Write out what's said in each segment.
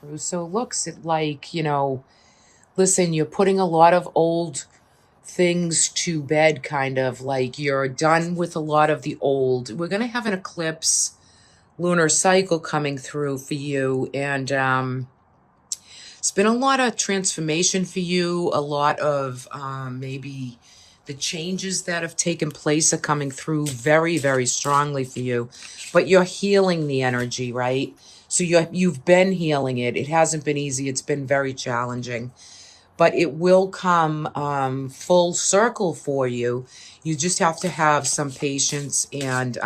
through. So it looks like, listen, you're putting a lot of old things to bed, kind of like you're done with a lot of the old. We're going to have an eclipse lunar cycle coming through for you. And it's been a lot of transformation for you, a lot of maybe the changes that have taken place are coming through very, very strongly for you. But you're healing the energy, right? So you've been healing it. It hasn't been easy. It's been very challenging, but it will come full circle for you. You just have to have some patience and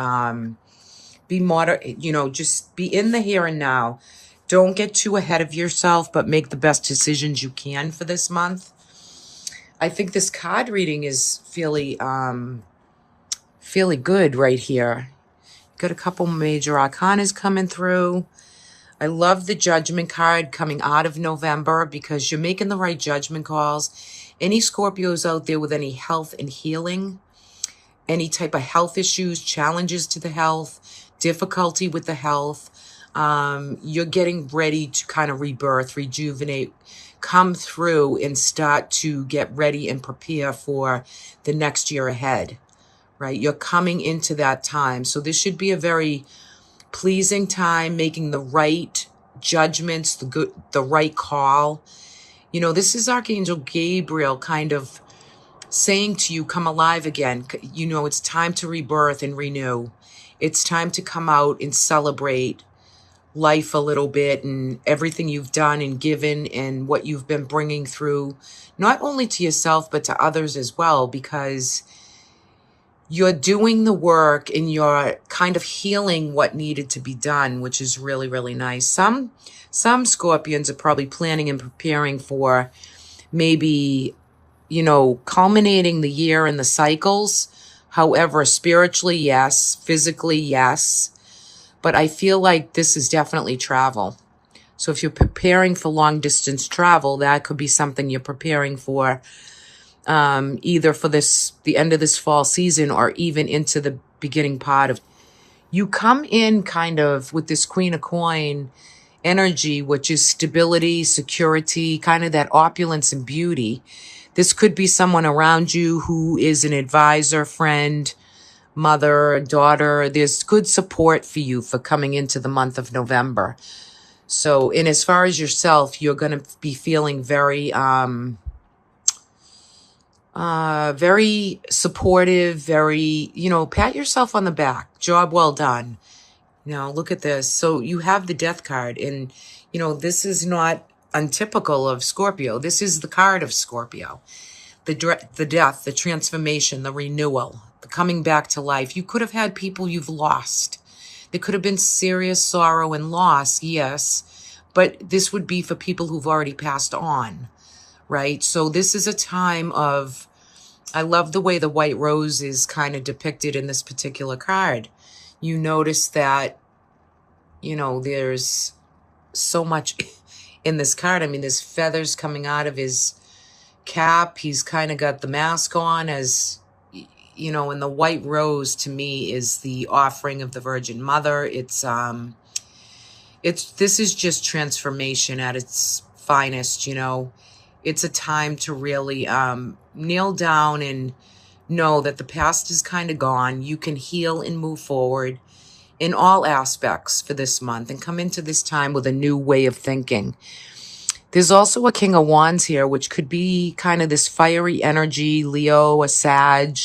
be moderate, just be in the here and now. Don't get too ahead of yourself, but make the best decisions you can for this month. I think this card reading is fairly good right here. Got a couple major arcanas coming through. I love the judgment card coming out of November because you're making the right judgment calls. Any Scorpios out there with any health and healing, any type of health issues, challenges to the health, difficulty with the health, you're getting ready to kind of rebirth, rejuvenate, come through and start to get ready and prepare for the next year ahead, right? You're coming into that time. So this should be a very pleasing time, making the right judgments, the right call. This is Archangel Gabriel kind of saying to you, come alive again. It's time to rebirth and renew. It's time to come out and celebrate life a little bit and everything you've done and given and what you've been bringing through, not only to yourself, but to others as well, because you're doing the work and you're kind of healing what needed to be done, which is really, really nice. Some Scorpions are probably planning and preparing for maybe, culminating the year in the cycles. However, spiritually, yes. Physically, yes. But I feel like this is definitely travel. So if you're preparing for long distance travel, that could be something you're preparing for, either for the end of this fall season or even into the beginning part of. You come in kind of with this Queen of Coin energy, which is stability, security, kind of that opulence and beauty. This could be someone around you who is an advisor, friend, mother, daughter. There's good support for you for coming into the month of November. So, and as far as yourself, you're going to be feeling very, very supportive, very, pat yourself on the back. Job well done. Look at this. So you have the Death card, and, this is not untypical of Scorpio. This is the card of Scorpio. The death, the transformation, the renewal, the coming back to life. You could have had people you've lost. There could have been serious sorrow and loss, yes, but this would be for people who've already passed on, right? So this is a time of, I love the way the white rose is kind of depicted in this particular card. You notice that, there's so much in this card. I mean, there's feathers coming out of his cap. He's kind of got the mask on, as and the white rose to me is the offering of the Virgin Mother. This is just transformation at its finest. It's a time to really kneel down and know that the past is kind of gone. You can heal and move forward in all aspects for this month and come into this time with a new way of thinking. There's also a King of Wands here, which could be kind of this fiery energy, Leo, a Sag,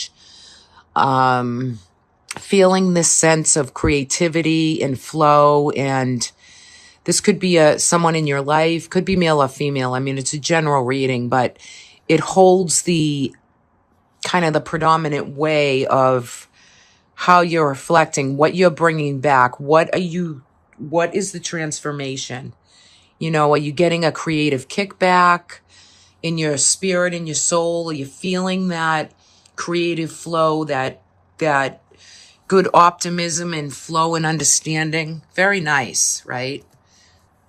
feeling this sense of creativity and flow. And this could be someone in your life, could be male or female. I mean, it's a general reading, but it holds the kind of the predominant way of how you're reflecting, what you're bringing back. What is the transformation? Are you getting a creative kickback in your spirit, in your soul? Are you feeling that creative flow, that good optimism and flow and understanding? Very nice, right?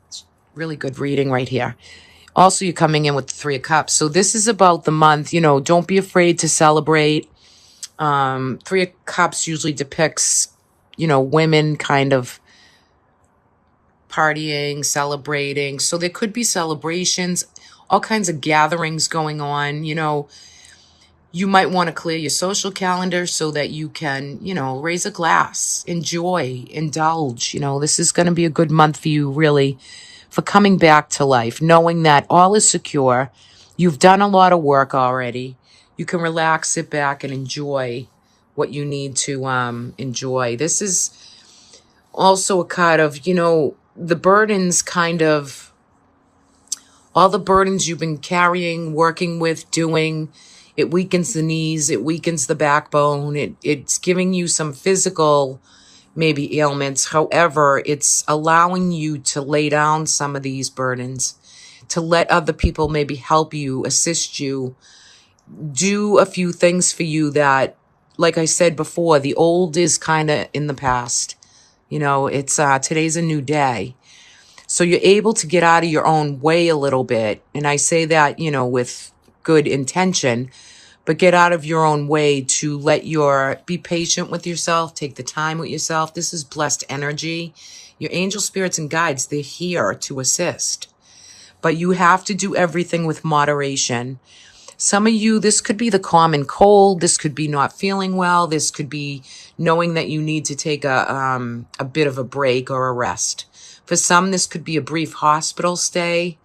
It's really good reading right here. Also, you're coming in with the Three of Cups. So this is about the month, don't be afraid to celebrate. Three of Cups usually depicts, women kind of partying, celebrating. So there could be celebrations, all kinds of gatherings going on. You might want to clear your social calendar so that you can, raise a glass, enjoy, indulge. This is going to be a good month for you, really, for coming back to life, knowing that all is secure. You've done a lot of work already. You can relax, sit back, and enjoy what you need to enjoy. This is also a card of, the burdens all the burdens you've been carrying, working with, doing. It weakens the knees. It weakens the backbone. It's giving you some physical, maybe ailments. However, it's allowing you to lay down some of these burdens, to let other people maybe help you, assist you, do a few things for you that, like I said before, the old is kind of in the past. It's today's a new day. So you're able to get out of your own way a little bit. And I say that, with good intention, but get out of your own way to be patient with yourself, take the time with yourself. This is blessed energy. Your angel spirits and guides, they're here to assist. But you have to do everything with moderation. Some of you, this could be the common cold. This could be not feeling well. This could be knowing that you need to take a bit of a break or a rest. For some, this could be a brief hospital stay,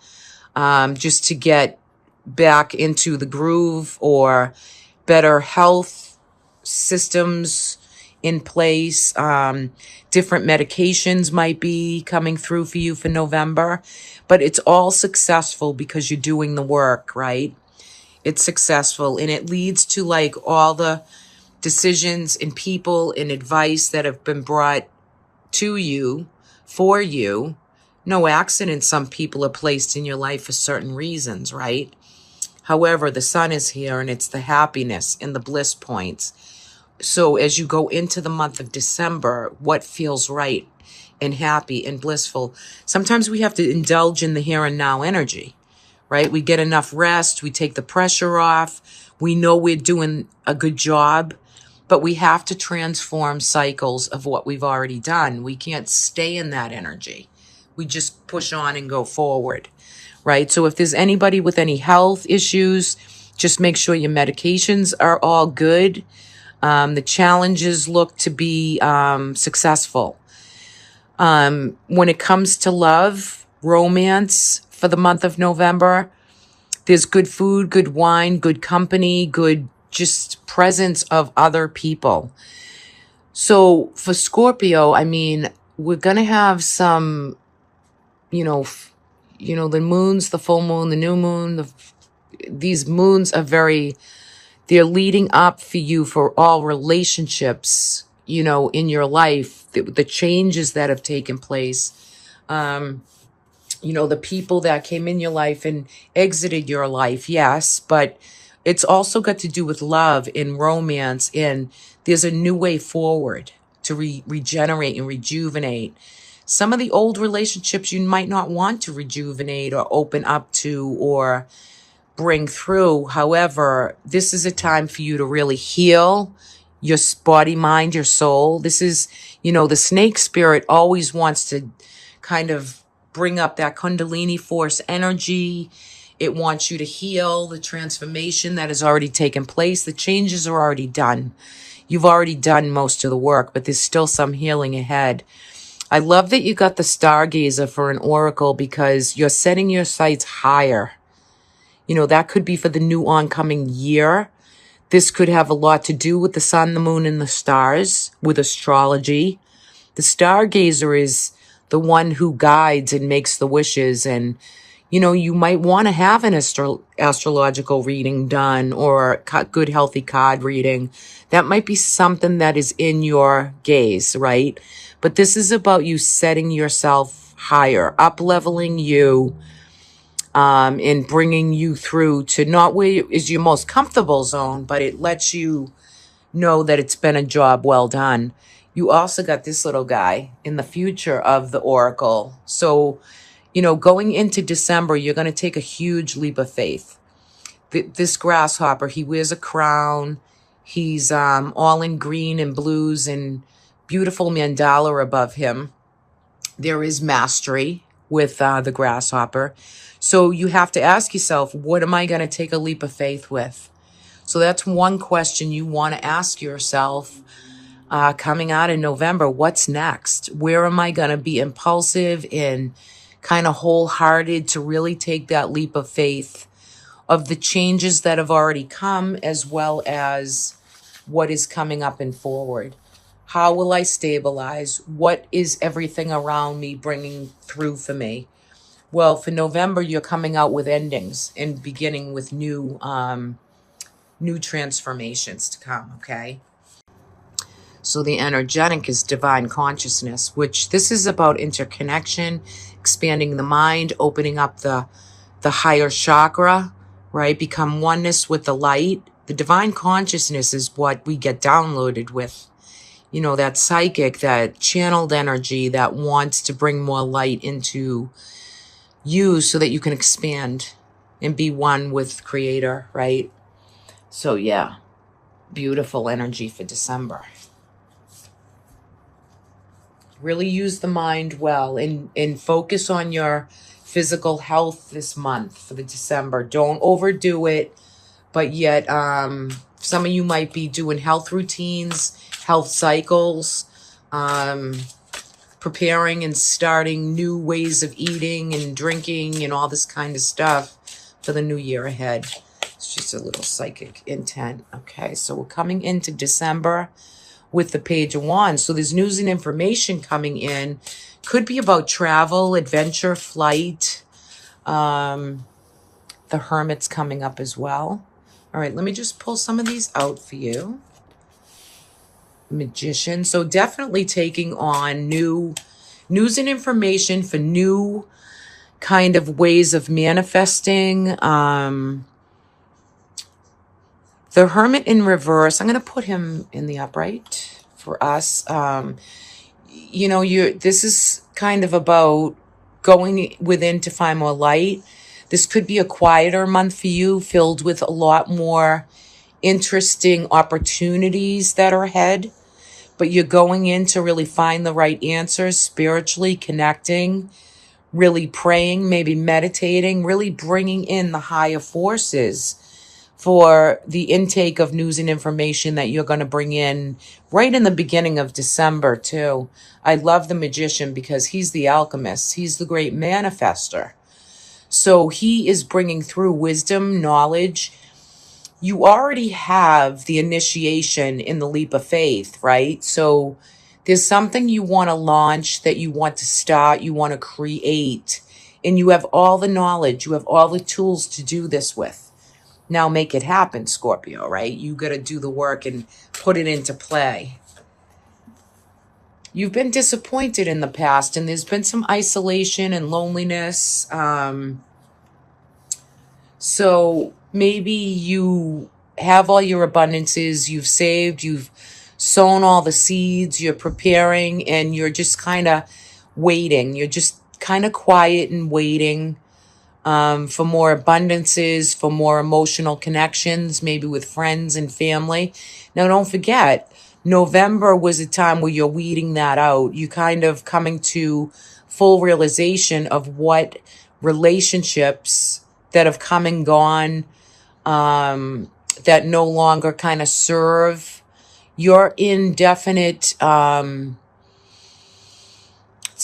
just to get back into the groove, or better health systems in place. Different medications might be coming through for you for November, but it's all successful because you're doing the work, right? It's successful, and it leads to all the decisions and people and advice that have been brought to you, for you. No accident, some people are placed in your life for certain reasons, right? However, the sun is here, and it's the happiness and the bliss points. So as you go into the month of December, what feels right and happy and blissful? Sometimes we have to indulge in the here and now energy, right? We get enough rest. We take the pressure off. We know we're doing a good job, but we have to transform cycles of what we've already done. We can't stay in that energy. We just push on and go forward, right? So if there's anybody with any health issues, just make sure your medications are all good. The challenges look to be successful. When it comes to love, romance for the month of November, there's good food, good wine, good company, good just presence of other people. So for Scorpio, we're going to have some, the moons, the full moon, the new moon, these moons are they're leading up for you for all relationships, in your life, the changes that have taken place. The people that came in your life and exited your life, yes, but it's also got to do with love and romance, and there's a new way forward to regenerate and rejuvenate. Some of the old relationships you might not want to rejuvenate or open up to or bring through. However, this is a time for you to really heal your body, mind, your soul. This is, the snake spirit always wants to kind of bring up that Kundalini force energy. It wants you to heal the transformation that has already taken place. The changes are already done. You've already done most of the work, but there's still some healing ahead. I love that you got the Stargazer for an oracle because you're setting your sights higher. That could be for the new oncoming year. This could have a lot to do with the sun, the moon, and the stars, with astrology. The Stargazer is the one who guides and makes the wishes. And, you might want to have an astrological reading done or a good, healthy card reading. That might be something that is in your gaze, right? But this is about you setting yourself higher, up-leveling you, and bringing you through to not where is your most comfortable zone, but it lets you know that it's been a job well done. You also got this little guy in the future of the oracle. So, going into December, you're going to take a huge leap of faith. This grasshopper, he wears a crown. He's all in green and blues and beautiful mandala above him. There is mastery with the grasshopper. So you have to ask yourself, what am I going to take a leap of faith with? So that's one question you want to ask yourself coming out in November. What's next? Where am I going to be impulsive and kind of wholehearted to really take that leap of faith of the changes that have already come, as well as what is coming up and forward? How will I stabilize? What is everything around me bringing through for me? Well, for November, you're coming out with endings and beginning with new transformations to come, okay? So the energetic is divine consciousness, which this is about interconnection, expanding the mind, opening up the higher chakra, right? Become oneness with the light. The divine consciousness is what we get downloaded with. You know, that psychic, that channeled energy that wants to bring more light into you so that you can expand and be one with Creator, right? So yeah, beautiful energy for December. Really use the mind well and focus on your physical health this month for the December. Don't overdo it, but yet some of you might be doing health routines, health cycles, preparing and starting new ways of eating and drinking and all this kind of stuff for the new year ahead. It's just a little psychic intent. Okay, so we're coming into December with the Page of Wands. So there's news and information coming in. Could be about travel, adventure, flight. The Hermit's coming up as well. All right, let me just pull some of these out for you. Magician. So definitely taking on new news and information for new kind of ways of manifesting. The Hermit in reverse, I'm going to put him in the upright for us. You know, this is kind of about going within to find more light. This could be a quieter month for you, filled with a lot more interesting opportunities that are ahead. But you're going in to really find the right answers, spiritually connecting, really praying, maybe meditating, really bringing in the higher forces for the intake of news and information that you're going to bring in right in the beginning of December too. I love the Magician because he's the alchemist. He's the great manifester. So he is bringing through wisdom, knowledge. You already have the initiation in the leap of faith, right? So there's something you want to launch, that you want to start, you want to create, and you have all the knowledge, you have all the tools to do this with. Now make it happen, Scorpio, right? You got to do the work and put it into play. You've been disappointed in the past, and there's been some isolation and loneliness. So maybe you have all your abundances, you've saved, you've sown all the seeds, you're preparing, and you're just kind of waiting. You're just kind of quiet and waiting for more abundances, for more emotional connections, maybe with friends and family. Now, don't forget, November was a time where you're weeding that out. You kind of coming to full realization of what relationships that have come and gone, that no longer kind of serve your indefinite, what's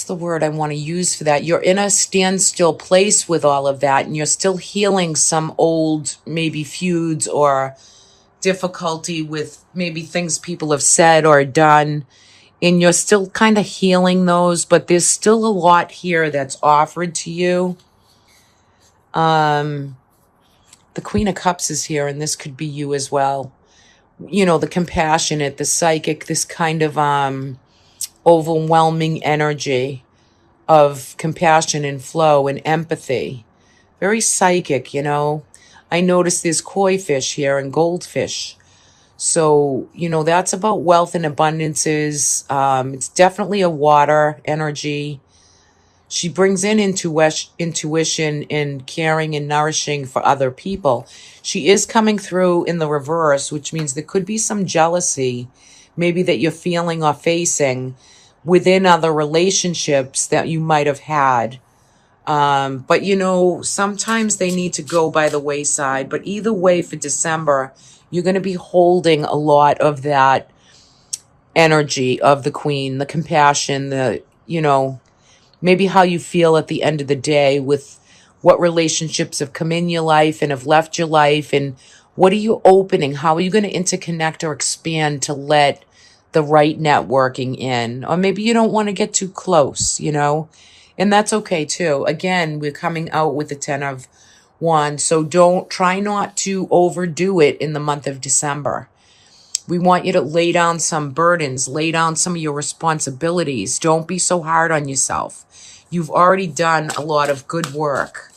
the word I want to use for that? You're in a standstill place with all of that, and you're still healing some old maybe feuds or difficulty with maybe things people have said or done, and you're still kind of healing those, but there's still a lot here that's offered to you. The Queen of Cups is here, and this could be you as well. You know, the compassionate, the psychic, this kind of overwhelming energy of compassion and flow and empathy. Very psychic, you know. I noticed there's koi fish here and goldfish. So, you know, that's about wealth and abundances. It's definitely a water energy. She brings in intuition and caring and nourishing for other people. She is coming through in the reverse, which means there could be some jealousy, maybe that you're feeling or facing. within other relationships that you might have had. But sometimes they need to go by the wayside. But either way, for December, you're going to be holding a lot of that energy of the queen, the compassion, maybe how you feel at the end of the day with what relationships have come in your life and have left your life, and what are you opening? How are you going to interconnect or expand to let the right networking in? Or maybe you don't want to get too close, and that's okay too. Again, we're coming out with the 10 of Wands, so don't try not to overdo it in the month of December. We want you to lay down some burdens, lay down some of your responsibilities. Don't be so hard on yourself. You've already done a lot of good work,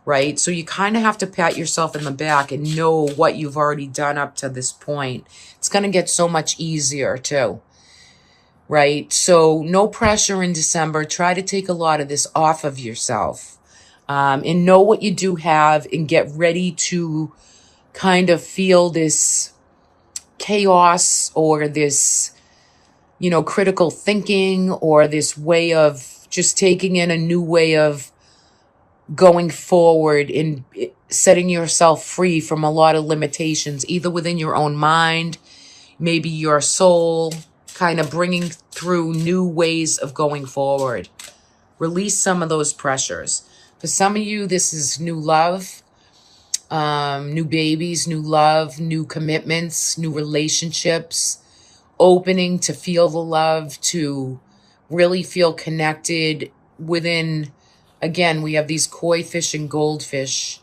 right? So you kind of have to pat yourself in the back and know what you've already done up to this point. It's going to get so much easier too, right? So no pressure in December. Try to take a lot of this off of yourself, and know what you do have, and get ready to kind of feel this chaos or this, critical thinking, or this way of just taking in a new way of going forward and setting yourself free from a lot of limitations, either within your own mind, maybe your soul, kind of bringing through new ways of going forward. Release some of those pressures. For some of you, this is new love. New babies, new love, new commitments, new relationships, opening to feel the love, to really feel connected within. Again, we have these koi fish and goldfish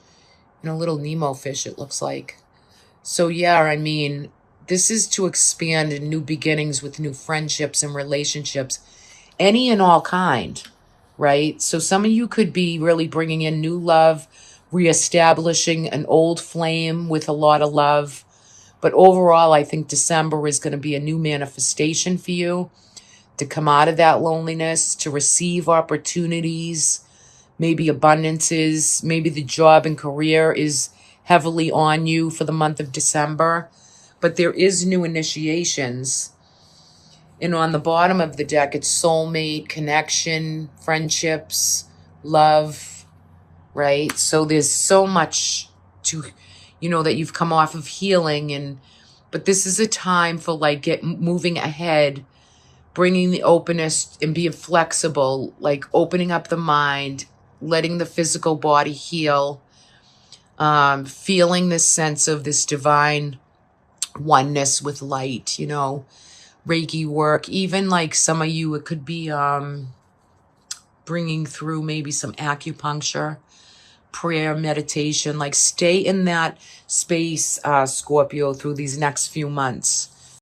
and a little Nemo fish, it looks like. So yeah, this is to expand in new beginnings with new friendships and relationships, any and all kind, right? So some of you could be really bringing in new love, reestablishing an old flame with a lot of love. But overall, I think December is going to be a new manifestation for you to come out of that loneliness, to receive opportunities, maybe abundances, maybe the job and career is heavily on you for the month of December. But there is new initiations. And on the bottom of the deck, it's soulmate, connection, friendships, love, right? So there's so much to, that you've come off of healing, but this is a time for moving ahead, bringing the openness and being flexible, opening up the mind, letting the physical body heal, feeling this sense of this divine oneness with light, Reiki work, even some of you, it could be bringing through maybe some acupuncture, prayer, meditation. Stay in that space, Scorpio, through these next few months.